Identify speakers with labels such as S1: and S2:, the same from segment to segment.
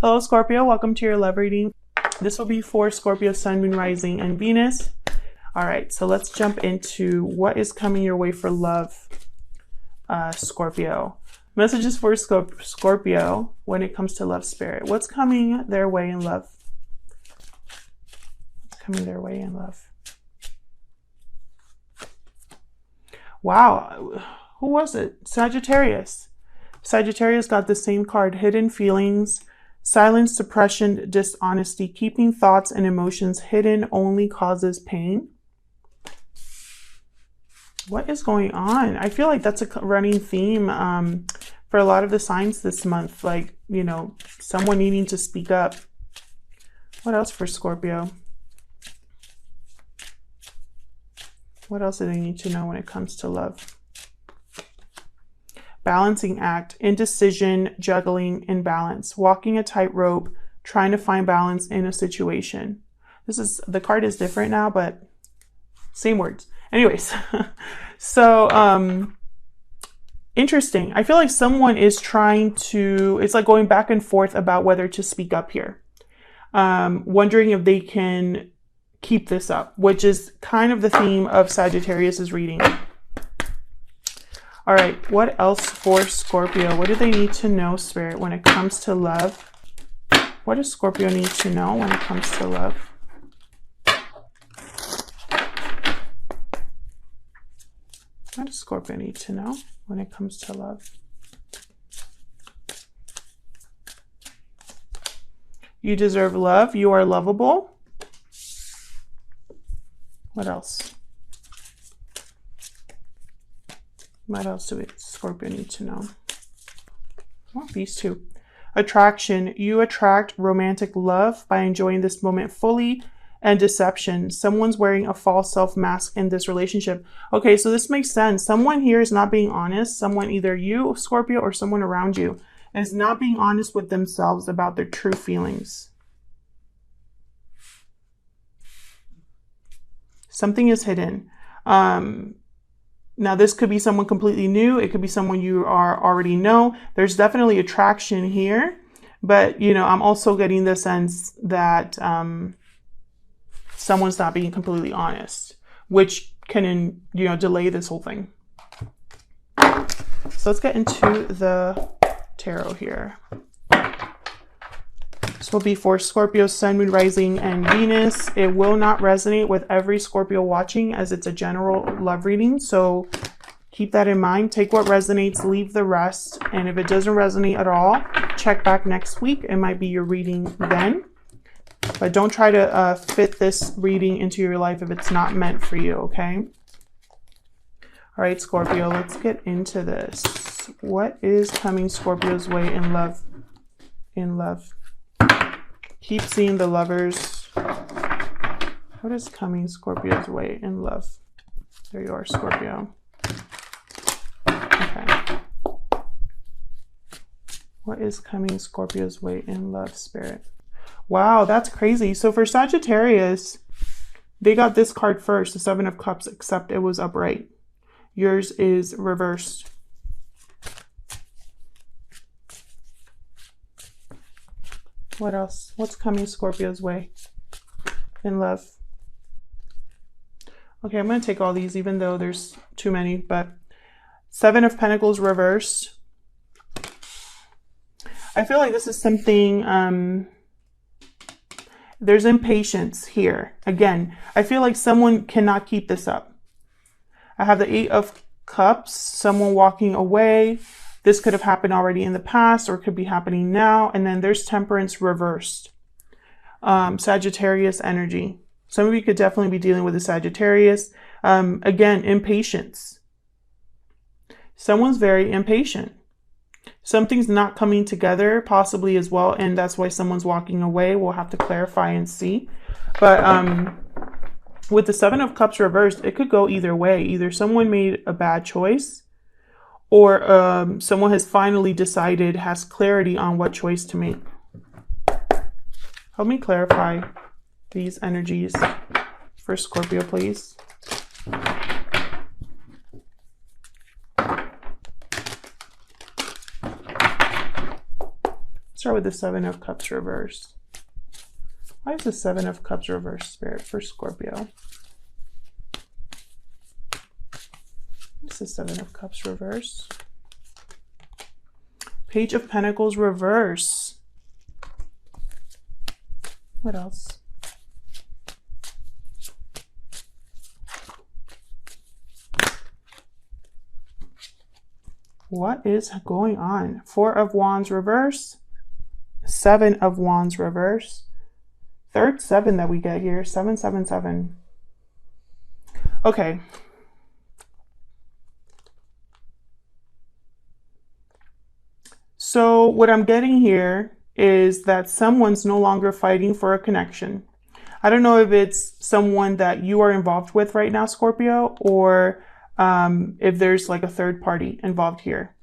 S1: Hello, Scorpio. Welcome to your love reading. This will be for Scorpio, Sun, Moon, Rising, and Venus. All right, so let's jump into what is coming your way for love, Scorpio. Messages for Scorpio when it comes to love, spirit. What's coming their way in love? What's coming their way in love? Wow. Who was it? Sagittarius. Sagittarius got the same card. Hidden feelings, silence, suppression, dishonesty. Keeping thoughts and emotions hidden only causes pain. What is going on? I feel like that's a running theme for a lot of the signs this month. Like, you know, someone needing to speak up. What else for Scorpio? What else do they need to know when it comes to love? Balancing act, indecision, juggling, imbalance, walking a tightrope, trying to find balance in a situation. The card is different now, but same words. Anyways, so interesting. I feel like someone is trying to, it's like going back and forth about whether to speak up here. Wondering if they can keep this up, which is kind of the theme of Sagittarius's reading. All right, what else for Scorpio? What do they need to know, Spirit, when it comes to love? What does Scorpio need to know when it comes to love? What does Scorpio need to know when it comes to love? You deserve love. You are lovable. What else? What else do Scorpio need to know? Well, these two. Attraction. You attract romantic love by enjoying this moment fully. And deception. Someone's wearing a false self mask in this relationship. Okay, so this makes sense. Someone here is not being honest. Someone, either you, Scorpio, or someone around you, is not being honest with themselves about their true feelings. Something is hidden. Now, this could be someone completely new. It could be someone you already know. There's definitely attraction here. But, you know, I'm also getting the sense that someone's not being completely honest, which can, you know, delay this whole thing. So let's get into the tarot here. This will be for Scorpio, Sun, Moon, Rising, and Venus. It will not resonate with every Scorpio watching, as it's a general love reading. So keep that in mind. Take what resonates, leave the rest. And if it doesn't resonate at all, check back next week. It might be your reading then. But don't try to fit this reading into your life if it's not meant for you, okay? All right, Scorpio, let's get into this. What is coming Scorpio's way in love? In love. Keep seeing the Lovers. What is coming Scorpio's way in love? There you are, Scorpio. Okay. What is coming Scorpio's way in love, Spirit? Wow, that's crazy. So for Sagittarius, they got this card first, the Seven of Cups, except it was upright. Yours is reversed. What else? What's coming Scorpio's way in love? Okay, I'm going to take all these, even though there's too many, but Seven of Pentacles reversed. I feel like this is something... there's impatience here. Again, I feel like someone cannot keep this up. I have the Eight of Cups, someone walking away. This could have happened already in the past or could be happening now. And then there's Temperance reversed. Sagittarius energy. Some of you could definitely be dealing with a Sagittarius. Again, impatience. Someone's very impatient. Something's not coming together possibly as well, and that's why someone's walking away. We'll have to clarify and see. But with the Seven of Cups reversed, it could go either way. Either someone made a bad choice, or someone has finally decided, has clarity on what choice to make. Help me clarify these energies for Scorpio, please. Let's start with the Seven of Cups reversed. Why is the Seven of Cups reversed, Spirit, for Scorpio? What's the Seven of Cups reversed? Page of Pentacles reverse. What else? What is going on? Four of Wands reverse. Seven of Wands reverse. Third seven that we get here. 777. Okay. So what I'm getting here is that someone's no longer fighting for a connection. I don't know if it's someone that you are involved with right now, Scorpio, or if there's like a third party involved here.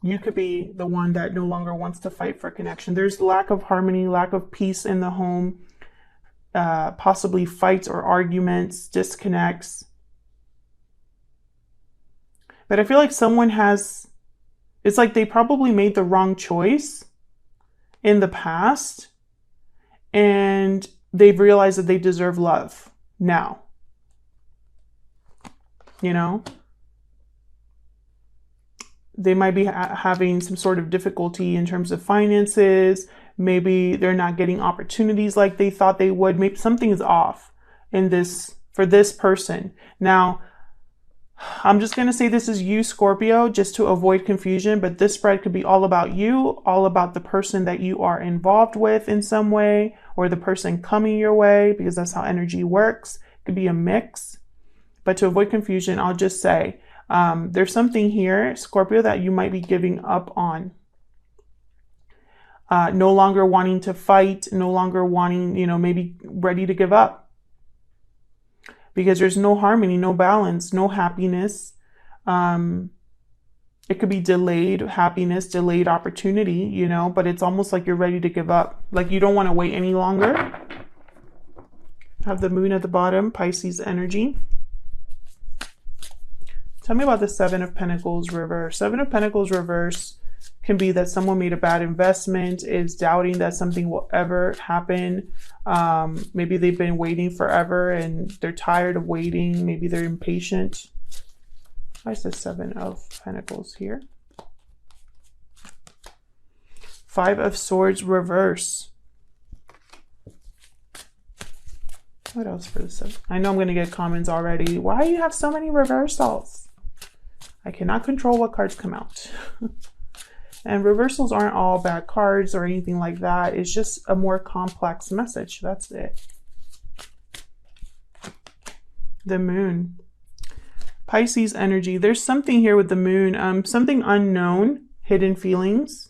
S1: You could be the one that no longer wants to fight for connection. There's lack of harmony, lack of peace in the home, possibly fights or arguments, disconnects. But I feel like someone has, it's like they probably made the wrong choice in the past and they've realized that they deserve love now. You know, they might be having some sort of difficulty in terms of finances. Maybe they're not getting opportunities like they thought they would. Maybe something is off in this for this person. Now, I'm just going to say this is you, Scorpio, just to avoid confusion, but this spread could be all about you, all about the person that you are involved with in some way, or the person coming your way, because that's how energy works. It could be a mix. But to avoid confusion, I'll just say there's something here, Scorpio, that you might be giving up on. No longer wanting to fight, no longer wanting, you know, maybe ready to give up. Because there's no harmony, no balance, no happiness. It could be delayed happiness, delayed opportunity, you know, but it's almost like you're ready to give up. Like you don't want to wait any longer. Have the moon at the bottom, Pisces energy. Tell me about the Seven of Pentacles reverse. Seven of Pentacles reverse can be that someone made a bad investment, is doubting that something will ever happen. Maybe they've been waiting forever and they're tired of waiting. Maybe they're impatient. Why is the Seven of Pentacles here? Five of Swords reverse. What else for the seven? I know I'm going to get comments already. Why do you have so many reversals? I cannot control what cards come out. And reversals aren't all bad cards or anything like that. It's just a more complex message. That's it. The moon. Pisces energy. There's something here with the moon. Something unknown. Hidden feelings.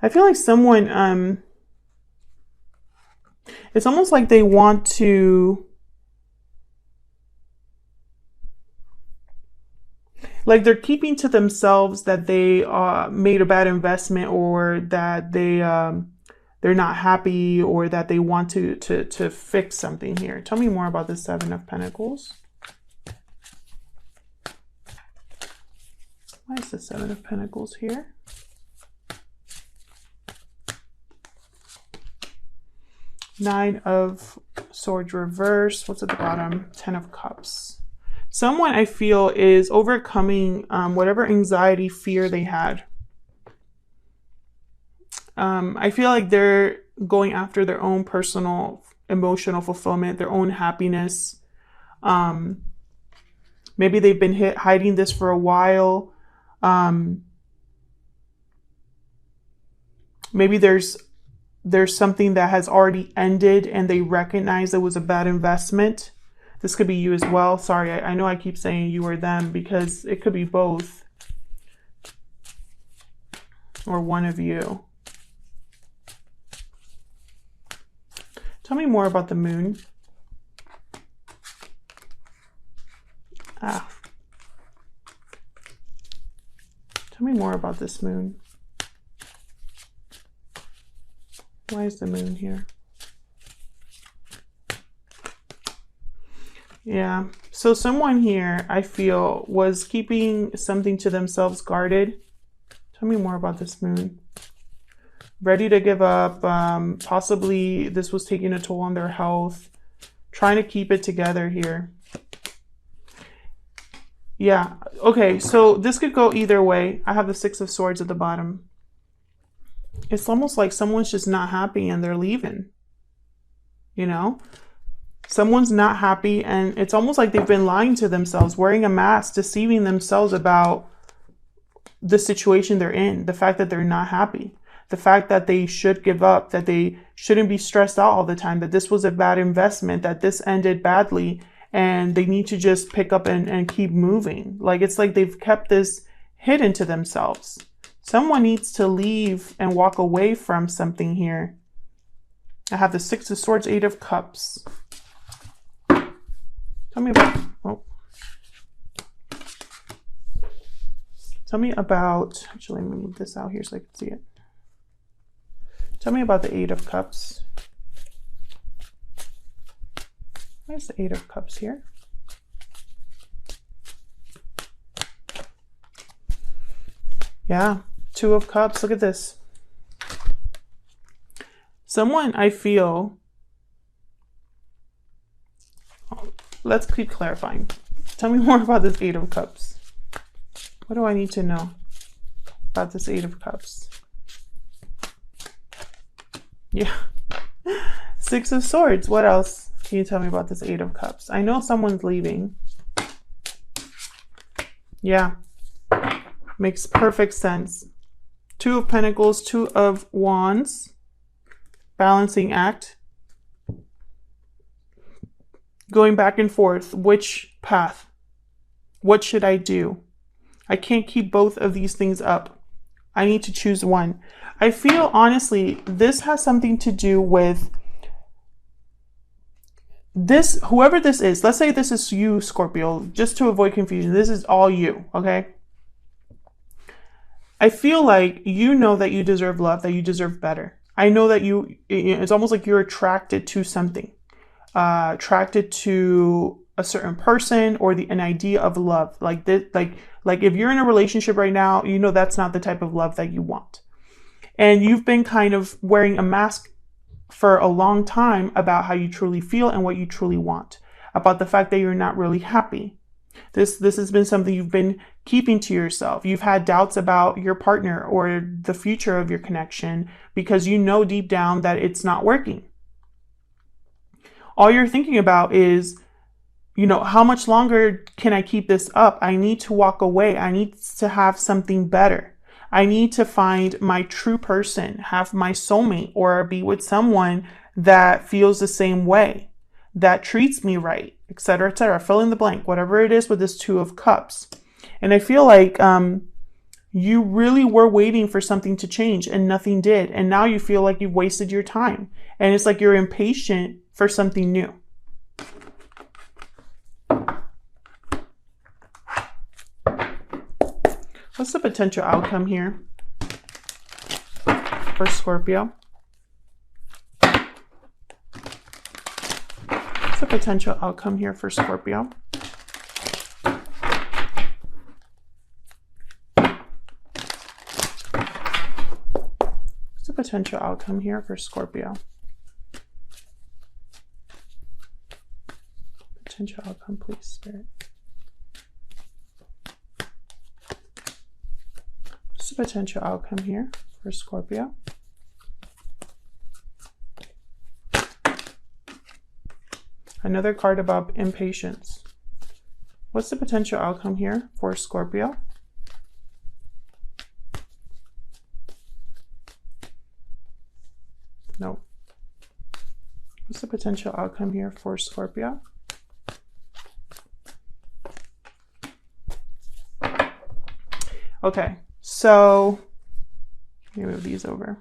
S1: I feel like someone... it's almost like they want to... like they're keeping to themselves that they made a bad investment, or that they're not happy, or that they want to fix something here. Tell me more about the Seven of Pentacles. Why is the Seven of Pentacles here? Nine of Swords reverse. What's at the bottom? 10 of Cups. Someone I feel is overcoming whatever anxiety, fear they had. I feel like they're going after their own personal emotional fulfillment, their own happiness. Maybe they've been hiding this for a while. Maybe there's something that has already ended and they recognize it was a bad investment. This could be you as well. Sorry, I know I keep saying you or them because it could be both. Or one of you. Tell me more about the moon. Tell me more about this moon. Why is the moon here? Yeah, so someone here, I feel, was keeping something to themselves guarded. Tell me more about this moon. ready to give up. Possibly this was taking a toll on their health, trying to keep it together here. Yeah, okay, so this could go either way. I have the Six of Swords at the bottom. It's almost like someone's just not happy and they're leaving. You know? Someone's not happy and it's almost like they've been lying to themselves, wearing a mask, deceiving themselves about the situation they're in, the fact that they're not happy, the fact that they should give up, that they shouldn't be stressed out all the time, that this was a bad investment, that this ended badly, and they need to just pick up and keep moving. Like, it's like they've kept this hidden to themselves. Someone needs to leave and walk away from something here. I have the Six of Swords, Eight of Cups. Tell me about, actually, let me move this out here so I can see it. Tell me about the Eight of Cups. Where's the Eight of Cups here? Yeah, Two of Cups. Look at this. Someone, I feel, let's keep clarifying. Tell me more about this Eight of Cups. What do I need to know about this Eight of Cups? Yeah. Six of Swords. What else can you tell me about this Eight of Cups? I know someone's leaving. Yeah. Makes perfect sense. Two of Pentacles, Two of Wands. Balancing act. Going back and forth. Which path? What should I do? I can't keep both of these things up. I need to choose one. I feel, honestly, this has something to do with this, whoever this is. Let's say this is you, Scorpio, just to avoid confusion. This is all you, okay? I feel like you know that you deserve love, that you deserve better. I know that it's almost like you're attracted to something, attracted to a certain person or an idea of love. Like this, like if you're in a relationship right now, you know that's not the type of love that you want. And you've been kind of wearing a mask for a long time about how you truly feel and what you truly want, about the fact that you're not really happy. This has been something you've been keeping to yourself. You've had doubts about your partner or the future of your connection because you know deep down that it's not working. All you're thinking about is, you know, how much longer can I keep this up? I need to walk away. I need to have something better. I need to find my true person, have my soulmate, or be with someone that feels the same way, that treats me right, etc., etc. Fill in the blank, whatever it is with this Two of Cups. And I feel like you really were waiting for something to change and nothing did. And now you feel like you've wasted your time. And it's like you're impatient for something new. What's the potential outcome here for Scorpio? What's the potential outcome here for Scorpio? What's the potential outcome here for Scorpio? Potential outcome, please, Spirit. What's the potential outcome here for Scorpio? Another card about impatience. What's the potential outcome here for Scorpio? No. What's the potential outcome here for Scorpio? Okay. So, let me move these over.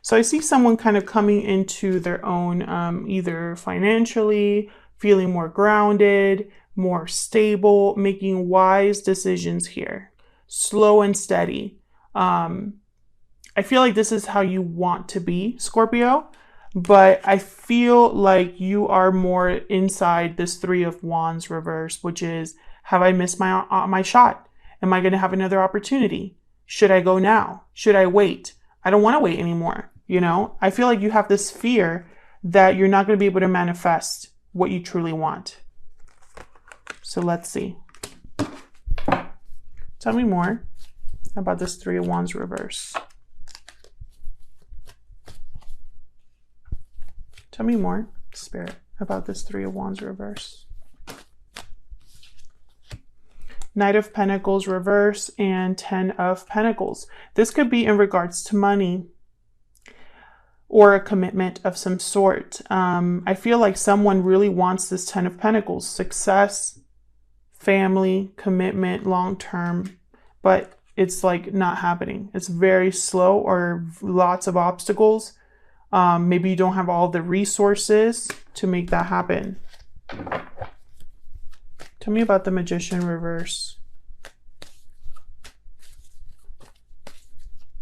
S1: So I see someone kind of coming into their own, either financially, feeling more grounded, more stable, making wise decisions here. Slow and steady. I feel like this is how you want to be, Scorpio, but I feel like you are more inside this Three of Wands reverse, which is, have I missed my shot? Am I going to have another opportunity? Should I go now? Should I wait? I don't want to wait anymore. You know, I feel like you have this fear that you're not going to be able to manifest what you truly want. So let's see. Tell me more about this Three of Wands reverse. Tell me more, Spirit, about this Three of Wands reverse. Knight of Pentacles reverse and 10 of Pentacles. This could be in regards to money or a commitment of some sort. I feel like someone really wants this 10 of Pentacles. Success, family, commitment, long-term, but it's like not happening. It's very slow or lots of obstacles. Maybe you don't have all the resources to make that happen. Tell me about the Magician reverse.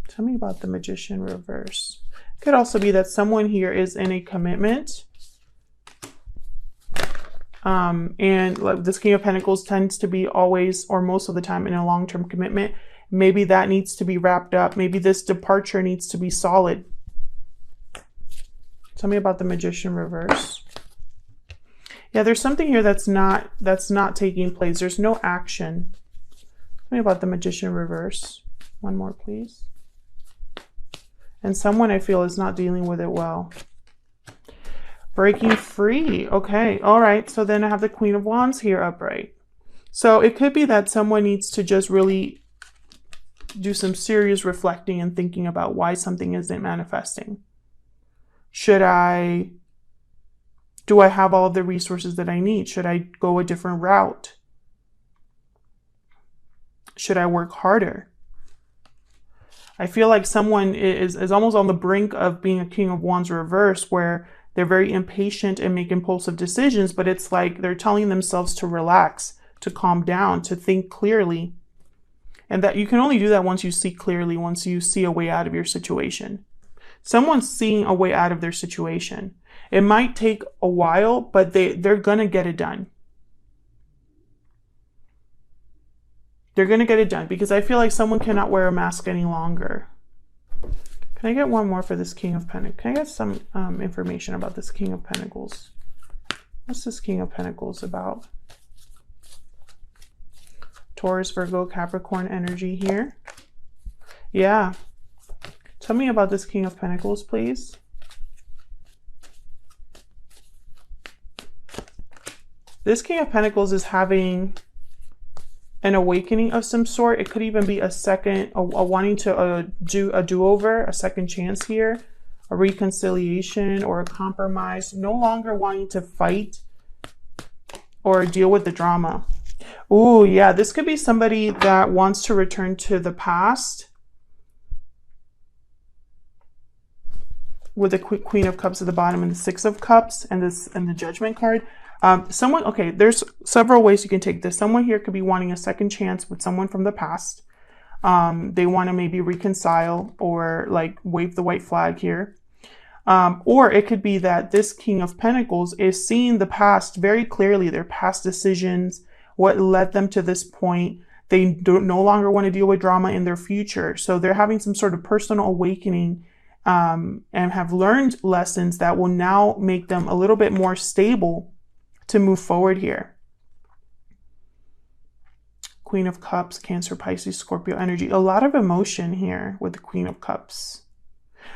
S1: Tell me about the Magician reverse. Could also be that someone here is in a commitment. And like this King of Pentacles tends to be always or most of the time in a long-term commitment. Maybe that needs to be wrapped up. Maybe this departure needs to be solid. Tell me about the Magician reverse. Yeah, there's something here that's not taking place. There's no action. Tell me about the Magician reverse. One more, please. And someone I feel is not dealing with it well. Breaking free. Okay. All right. So then I have the Queen of Wands here upright. So it could be that someone needs to just really do some serious reflecting and thinking about why something isn't manifesting. Do I have all of the resources that I need? Should I go a different route? Should I work harder? I feel like someone is almost on the brink of being a King of Wands reverse, where they're very impatient and make impulsive decisions, but it's like they're telling themselves to relax, to calm down, to think clearly. And that you can only do that once you see clearly, once you see a way out of your situation. Someone's seeing a way out of their situation. It might take a while, but they're going to get it done. They're going to get it done because I feel like someone cannot wear a mask any longer. Can I get one more for this King of Pentacles? Can I get some information about this King of Pentacles? What's this King of Pentacles about? Taurus, Virgo, Capricorn energy here. Yeah. Tell me about this King of Pentacles, please. This King of Pentacles is having an awakening of some sort. It could even be a wanting to do a do-over, a second chance here, a reconciliation or a compromise, no longer wanting to fight or deal with the drama. Oh, yeah, this could be somebody that wants to return to the past with the Queen of Cups at the bottom and the Six of Cups and the Judgment card. Okay, there's several ways you can take this. Someone here could be wanting a second chance with someone from the past. They want to maybe reconcile or like wave the white flag here. Or it could be that this King of Pentacles is seeing the past very clearly, their past decisions, what led them to this point. They no longer want to deal with drama in their future. So they're having some sort of personal awakening and have learned lessons that will now make them a little bit more stable to move forward here. Queen of Cups, Cancer, Pisces, Scorpio energy. A lot of emotion here with the Queen of Cups.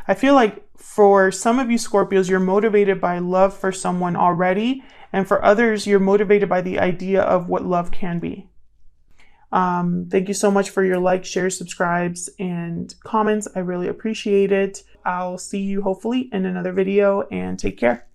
S1: I feel like for some of you Scorpios, you're motivated by love for someone already. And for others, you're motivated by the idea of what love can be. Thank you so much for your likes, shares, subscribes, and comments. I really appreciate it. I'll see you hopefully in another video, and take care.